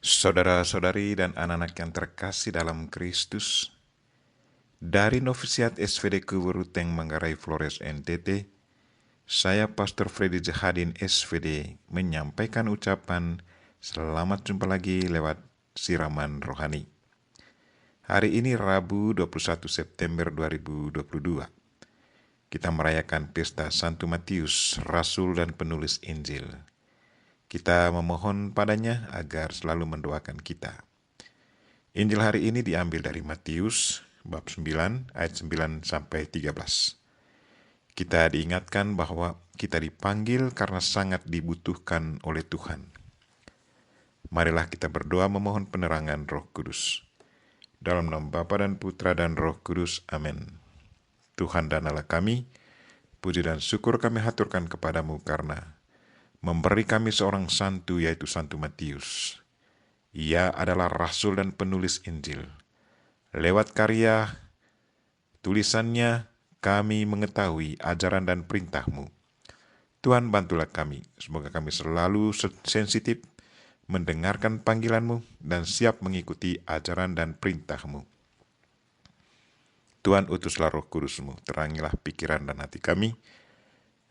Saudara-saudari dan anak-anak yang terkasih dalam Kristus, dari Novisiat SVD Kuburuteng Manggarai Flores NTT, saya Pastor Freddy Jahadin SVD menyampaikan ucapan selamat jumpa lagi lewat siraman rohani. Hari ini Rabu 21 September 2022. Kita merayakan pesta Santo Matius, Rasul dan penulis Injil. Kita memohon padanya agar selalu mendoakan kita. Injil hari ini diambil dari Matius bab 9 ayat 9 sampai 13. Kita diingatkan bahwa kita dipanggil karena sangat dibutuhkan oleh Tuhan. Marilah kita berdoa memohon penerangan Roh Kudus. Dalam nama Bapa dan Putra dan Roh Kudus. Amin. Tuhan dan Allah kami, puji dan syukur kami haturkan kepadamu karena memberi kami seorang santu, yaitu Santo Matius. Ia adalah rasul dan penulis Injil. Lewat karya tulisannya, kami mengetahui ajaran dan perintah-Mu. Tuhan, bantulah kami. Semoga kami selalu sensitif mendengarkan panggilan-Mu dan siap mengikuti ajaran dan perintah-Mu. Tuhan, utuslah Roh Kudus-Mu, terangilah pikiran dan hati kami,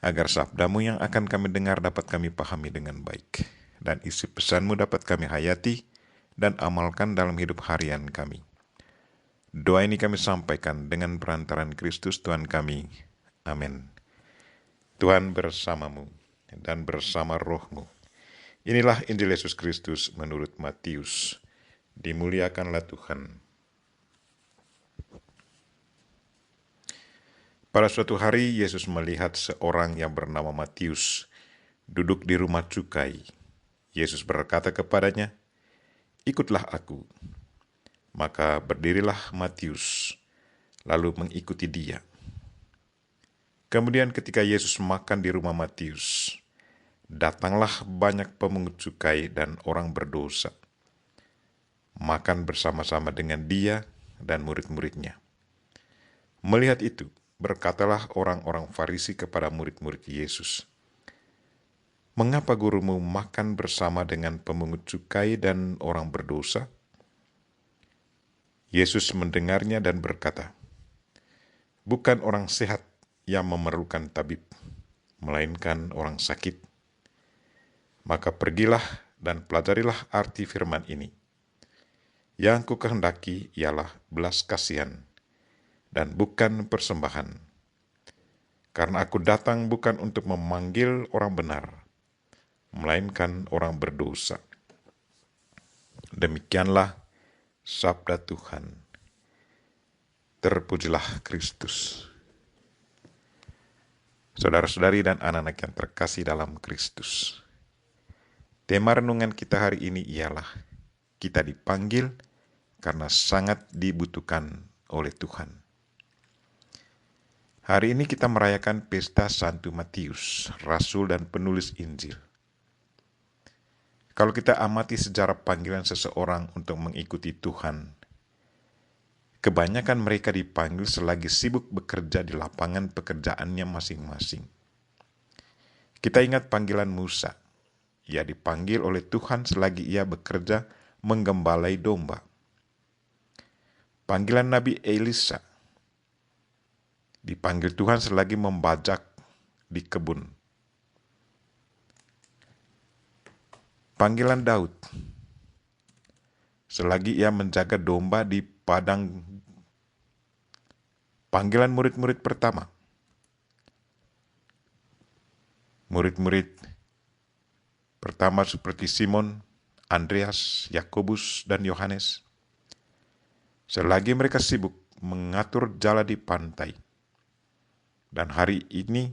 agar sabda-Mu yang akan kami dengar dapat kami pahami dengan baik, dan isi pesan-Mu dapat kami hayati dan amalkan dalam hidup harian kami. Doa ini kami sampaikan dengan perantaraan Kristus Tuhan kami. Amin. Tuhan bersamamu dan bersama rohmu. Inilah Injil Yesus Kristus menurut Matius. Dimuliakanlah Tuhan. Pada suatu hari, Yesus melihat seorang yang bernama Matius duduk di rumah cukai. Yesus berkata kepadanya, "Ikutlah aku." Maka berdirilah Matius, lalu mengikuti dia. Kemudian ketika Yesus makan di rumah Matius, datanglah banyak pemungut cukai dan orang berdosa, makan bersama-sama dengan dia dan murid-muridnya. Melihat itu, berkatalah orang-orang Farisi kepada murid-murid Yesus, "Mengapa gurumu makan bersama dengan pemungut cukai dan orang berdosa?" Yesus mendengarnya dan berkata, "Bukan orang sehat yang memerlukan tabib, melainkan orang sakit. Maka pergilah dan pelajarilah arti firman ini. Yang kukehendaki ialah belas kasihan, dan bukan persembahan. Karena aku datang bukan untuk memanggil orang benar, melainkan orang berdosa." Demikianlah sabda Tuhan. Terpujilah Kristus. Saudara-saudari dan anak-anak yang terkasih dalam Kristus, tema renungan kita hari ini ialah kita dipanggil karena sangat dibutuhkan oleh Tuhan. Hari ini kita merayakan pesta Santo Matius, Rasul dan penulis Injil. Kalau kita amati sejarah panggilan seseorang untuk mengikuti Tuhan, kebanyakan mereka dipanggil selagi sibuk bekerja di lapangan pekerjaannya masing-masing. Kita ingat panggilan Musa. Ia dipanggil oleh Tuhan selagi ia bekerja menggembalai domba. Panggilan Nabi Elisa, dipanggil Tuhan selagi membajak di kebun. Panggilan Daud, selagi ia menjaga domba di padang. Panggilan murid-murid pertama, murid-murid pertama seperti Simon, Andreas, Yakobus, dan Yohanes, selagi mereka sibuk mengatur jala di pantai. Dan hari ini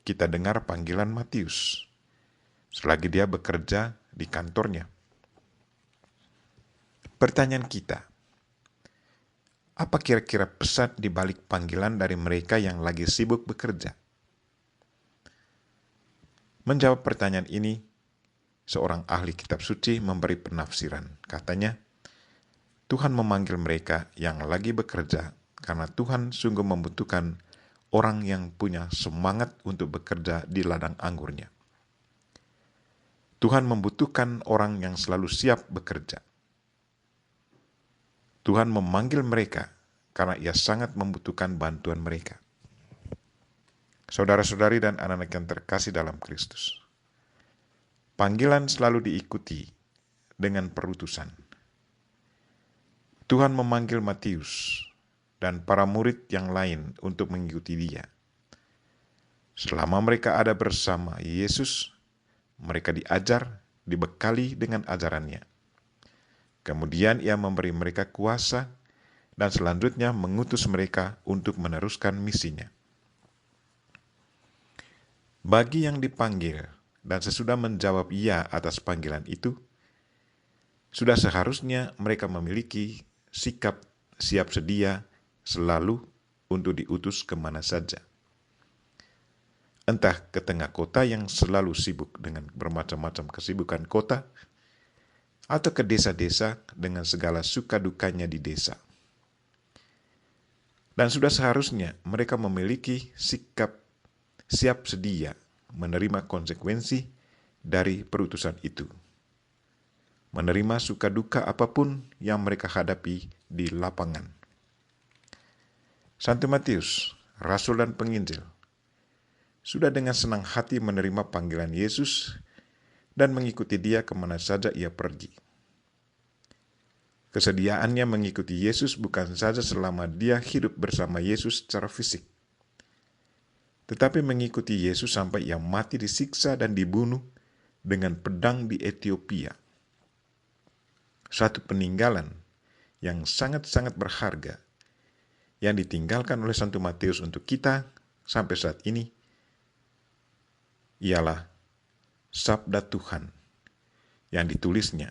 kita dengar panggilan Matius, selagi dia bekerja di kantornya. Pertanyaan kita, apa kira-kira pesan di balik panggilan dari mereka yang lagi sibuk bekerja? Menjawab pertanyaan ini, seorang ahli kitab suci memberi penafsiran. Katanya, Tuhan memanggil mereka yang lagi bekerja karena Tuhan sungguh membutuhkan orang yang punya semangat untuk bekerja di ladang anggurnya. Tuhan membutuhkan orang yang selalu siap bekerja. Tuhan memanggil mereka karena Ia sangat membutuhkan bantuan mereka. Saudara-saudari dan anak-anak yang terkasih dalam Kristus, panggilan selalu diikuti dengan perutusan. Tuhan memanggil Matius dan para murid yang lain untuk mengikuti Dia. Selama mereka ada bersama Yesus, mereka diajar, dibekali dengan ajarannya. Kemudian Ia memberi mereka kuasa dan selanjutnya mengutus mereka untuk meneruskan misinya. Bagi yang dipanggil dan sesudah menjawab iya atas panggilan itu, sudah seharusnya mereka memiliki sikap siap sedia selalu untuk diutus kemana saja. Entah ke tengah kota yang selalu sibuk dengan bermacam-macam kesibukan kota, atau ke desa-desa dengan segala suka dukanya di desa. Dan sudah seharusnya mereka memiliki sikap siap sedia menerima konsekuensi dari perutusan itu. Menerima suka duka apapun yang mereka hadapi di lapangan. Santo Matius, Rasul dan Penginjil, sudah dengan senang hati menerima panggilan Yesus dan mengikuti Dia kemana saja Ia pergi. Kesediaannya mengikuti Yesus bukan saja selama Dia hidup bersama Yesus secara fisik, tetapi mengikuti Yesus sampai Ia mati disiksa dan dibunuh dengan pedang di Ethiopia. Suatu peninggalan yang sangat-sangat berharga yang ditinggalkan oleh Santo Matius untuk kita sampai saat ini ialah Sabda Tuhan yang ditulisnya,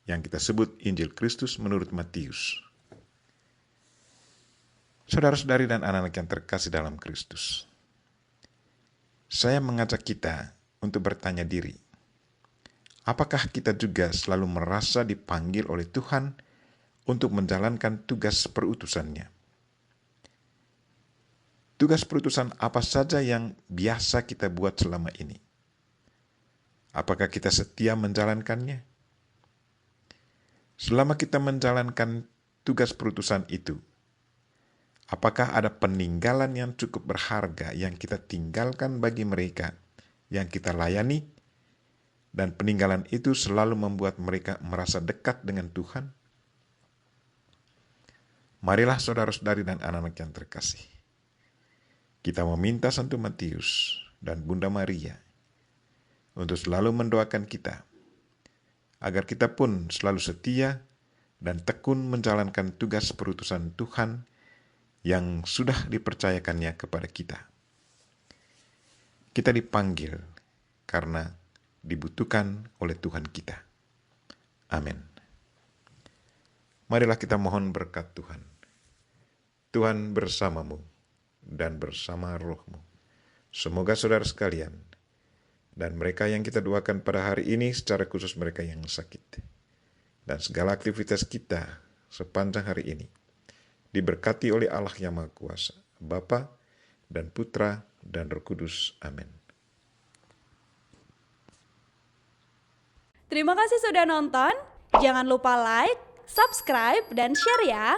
yang kita sebut Injil Kristus menurut Matius. Saudara-saudari dan anak-anak yang terkasih dalam Kristus, saya mengajak kita untuk bertanya diri, apakah kita juga selalu merasa dipanggil oleh Tuhan untuk menjalankan tugas perutusannya? Tugas perutusan apa saja yang biasa kita buat selama ini? Apakah kita setia menjalankannya? Selama kita menjalankan tugas perutusan itu, apakah ada peninggalan yang cukup berharga yang kita tinggalkan bagi mereka yang kita layani, dan peninggalan itu selalu membuat mereka merasa dekat dengan Tuhan? Marilah saudara-saudari dan anak-anak yang terkasih, kita meminta Santo Matius dan Bunda Maria untuk selalu mendoakan kita, agar kita pun selalu setia dan tekun menjalankan tugas perutusan Tuhan yang sudah dipercayakannya kepada kita. Kita dipanggil karena dibutuhkan oleh Tuhan kita. Amin. Marilah kita mohon berkat Tuhan. Tuhan bersamamu dan bersama rohmu. Semoga saudara sekalian, dan mereka yang kita doakan pada hari ini secara khusus mereka yang sakit, dan segala aktivitas kita sepanjang hari ini diberkati oleh Allah yang Maha Kuasa, Bapa dan Putra dan Roh Kudus. Amin. Terima kasih sudah nonton. Jangan lupa like, subscribe, dan share ya.